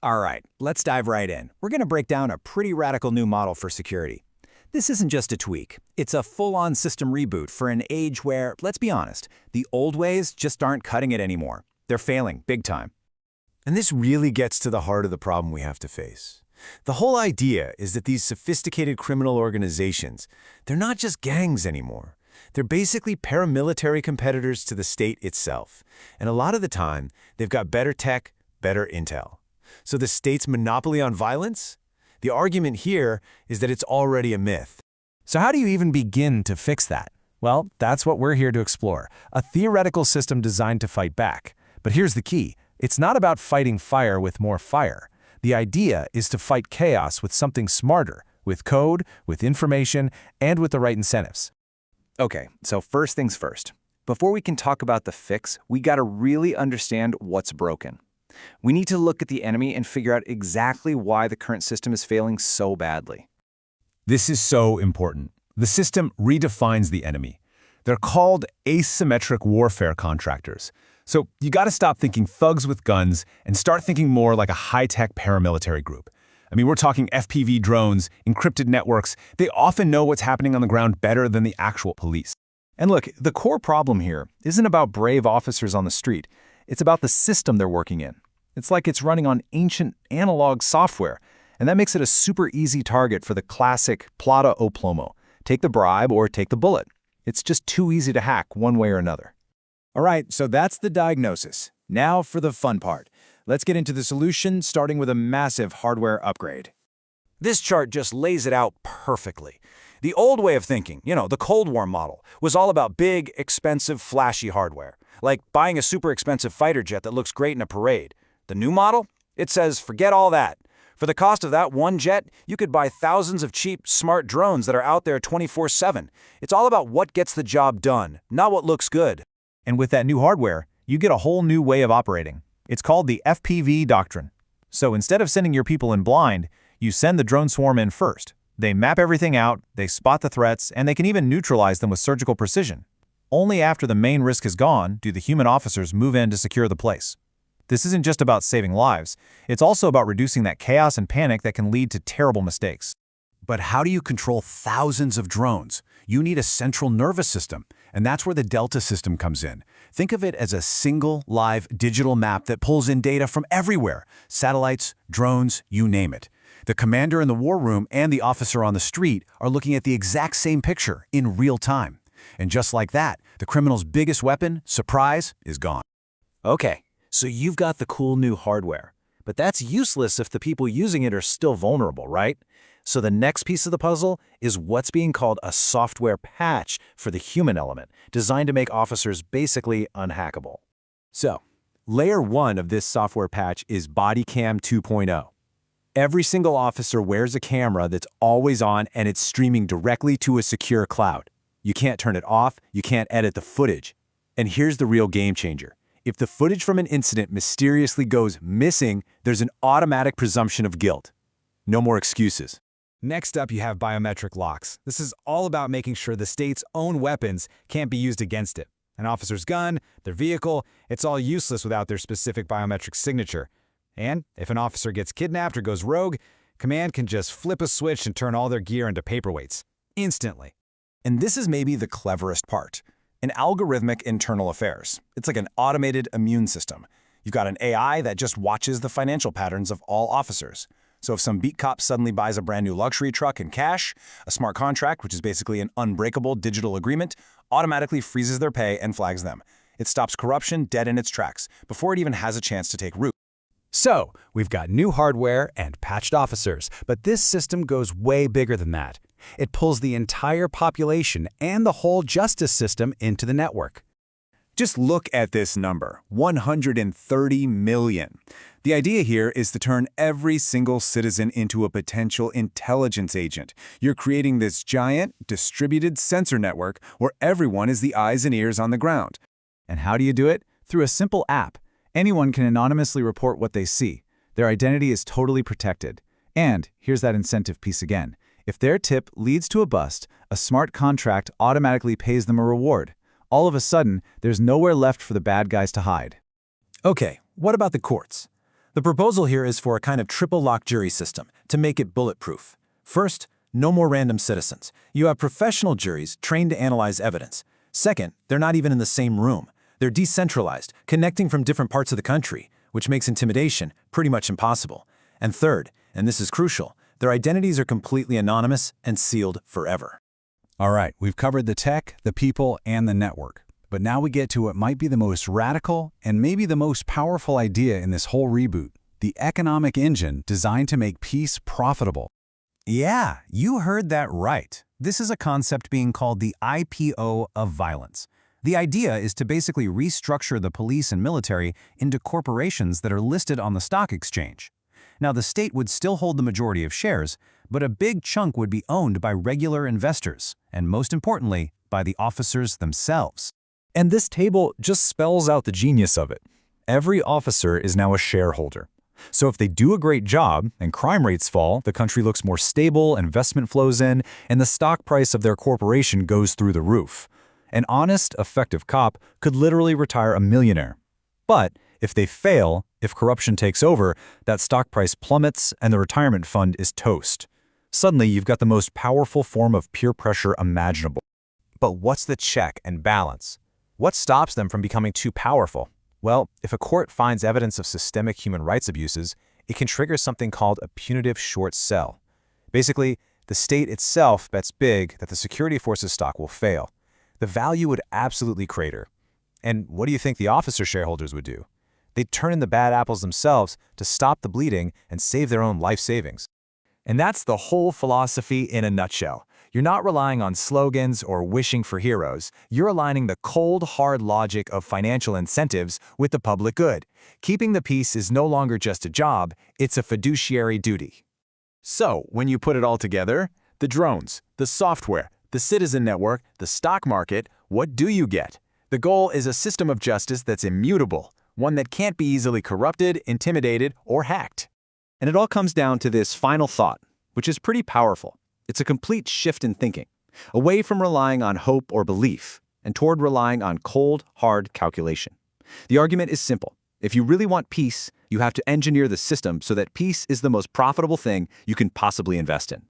All right, let's dive right in. We're going to break down a pretty radical new model for security. This isn't just a tweak. It's a full-on system reboot for an age where, let's be honest, the old ways just aren't cutting it anymore. They're failing, big time. And this really gets to the heart of the problem we have to face. The whole idea is that these sophisticated criminal organizations, they're not just gangs anymore. They're basically paramilitary competitors to the state itself. And a lot of the time, they've got better tech, better intel. So the state's monopoly on violence? The argument here is that it's already a myth. So how do you even begin to fix that? Well, that's what we're here to explore, a theoretical system designed to fight back. But here's the key. It's not about fighting fire with more fire. The idea is to fight chaos with something smarter, with code, with information, and with the right incentives. Okay, so first things first. Before we can talk about the fix, we got to really understand what's broken. We need to look at the enemy and figure out exactly why the current system is failing so badly. This is so important. The system redefines the enemy. They're called asymmetric warfare contractors. So you got to stop thinking thugs with guns and start thinking more like a high-tech paramilitary group. I mean, we're talking FPV drones, encrypted networks. They often know what's happening on the ground better than the actual police. And look, the core problem here isn't about brave officers on the street. It's about the system they're working in. It's like it's running on ancient analog software, and that makes it a super easy target for the classic plata o plomo. Take the bribe or take the bullet. It's just too easy to hack one way or another. All right, so that's the diagnosis. Now for the fun part. Let's get into the solution, starting with a massive hardware upgrade. This chart just lays it out perfectly. The old way of thinking, the Cold War model, was all about big, expensive, flashy hardware, like buying a super expensive fighter jet that looks great in a parade. The new model? It says, forget all that. For the cost of that one jet, you could buy thousands of cheap, smart drones that are out there 24/7. It's all about what gets the job done, not what looks good. And with that new hardware, you get a whole new way of operating. It's called the FPV doctrine. So instead of sending your people in blind, you send the drone swarm in first. They map everything out, they spot the threats, and they can even neutralize them with surgical precision. Only after the main risk is gone do the human officers move in to secure the place. This isn't just about saving lives, it's also about reducing that chaos and panic that can lead to terrible mistakes. But how do you control thousands of drones? You need a central nervous system, and that's where the Delta system comes in. Think of it as a single, live, digital map that pulls in data from everywhere. Satellites, drones, you name it. The commander in the war room and the officer on the street are looking at the exact same picture in real time. And just like that, the criminal's biggest weapon, surprise, is gone. Okay, so you've got the cool new hardware, but that's useless if the people using it are still vulnerable, right? So the next piece of the puzzle is what's being called a software patch for the human element, designed to make officers basically unhackable. So, layer 1 of this software patch is Bodycam 2.0. Every single officer wears a camera that's always on and it's streaming directly to a secure cloud. You can't turn it off, you can't edit the footage. And here's the real game changer. If the footage from an incident mysteriously goes missing, there's an automatic presumption of guilt. No more excuses. Next up, you have biometric locks. This is all about making sure the state's own weapons can't be used against it. An officer's gun, their vehicle, it's all useless without their specific biometric signature. And if an officer gets kidnapped or goes rogue, command can just flip a switch and turn all their gear into paperweights. Instantly. And this is maybe the cleverest part. An algorithmic internal affairs. It's like an automated immune system. You've got an AI that just watches the financial patterns of all officers. So if some beat cop suddenly buys a brand new luxury truck in cash, a smart contract, which is basically an unbreakable digital agreement, automatically freezes their pay and flags them. It stops corruption dead in its tracks before it even has a chance to take root. So, we've got new hardware and patched officers, but this system goes way bigger than that. It pulls the entire population and the whole justice system into the network. Just look at this number, 130 million. The idea here is to turn every single citizen into a potential intelligence agent. You're creating this giant, distributed sensor network where everyone is the eyes and ears on the ground. And how do you do it? Through a simple app. Anyone can anonymously report what they see. Their identity is totally protected. And here's that incentive piece again. If their tip leads to a bust, a smart contract automatically pays them a reward. All of a sudden, there's nowhere left for the bad guys to hide. Okay, what about the courts? The proposal here is for a kind of triple-lock jury system to make it bulletproof. First, no more random citizens. You have professional juries trained to analyze evidence. Second, they're not even in the same room. They're decentralized, connecting from different parts of the country, which makes intimidation pretty much impossible. And third, and this is crucial, their identities are completely anonymous and sealed forever. All right, we've covered the tech, the people, and the network. But now we get to what might be the most radical and maybe the most powerful idea in this whole reboot, the economic engine designed to make peace profitable. Yeah, you heard that right. This is a concept being called the IPO of violence. The idea is to basically restructure the police and military into corporations that are listed on the stock exchange. Now, the state would still hold the majority of shares, but a big chunk would be owned by regular investors, and most importantly, by the officers themselves. And this table just spells out the genius of it. Every officer is now a shareholder. So if they do a great job and crime rates fall, the country looks more stable, investment flows in, and the stock price of their corporation goes through the roof. An honest, effective cop could literally retire a millionaire. But if they fail, if corruption takes over, that stock price plummets and the retirement fund is toast. Suddenly, you've got the most powerful form of peer pressure imaginable. But what's the check and balance? What stops them from becoming too powerful? Well, if a court finds evidence of systemic human rights abuses, it can trigger something called a punitive short sell. Basically, the state itself bets big that the security forces stock will fail. The value would absolutely crater. And what do you think the officer shareholders would do? They'd turn in the bad apples themselves to stop the bleeding and save their own life savings. And that's the whole philosophy in a nutshell. You're not relying on slogans or wishing for heroes. You're aligning the cold, hard logic of financial incentives with the public good. Keeping the peace is no longer just a job, it's a fiduciary duty. So, when you put it all together, the drones, the software, the citizen network, the stock market, what do you get? The goal is a system of justice that's immutable, one that can't be easily corrupted, intimidated, or hacked. And it all comes down to this final thought, which is pretty powerful. It's a complete shift in thinking, away from relying on hope or belief, and toward relying on cold, hard calculation. The argument is simple. If you really want peace, you have to engineer the system so that peace is the most profitable thing you can possibly invest in.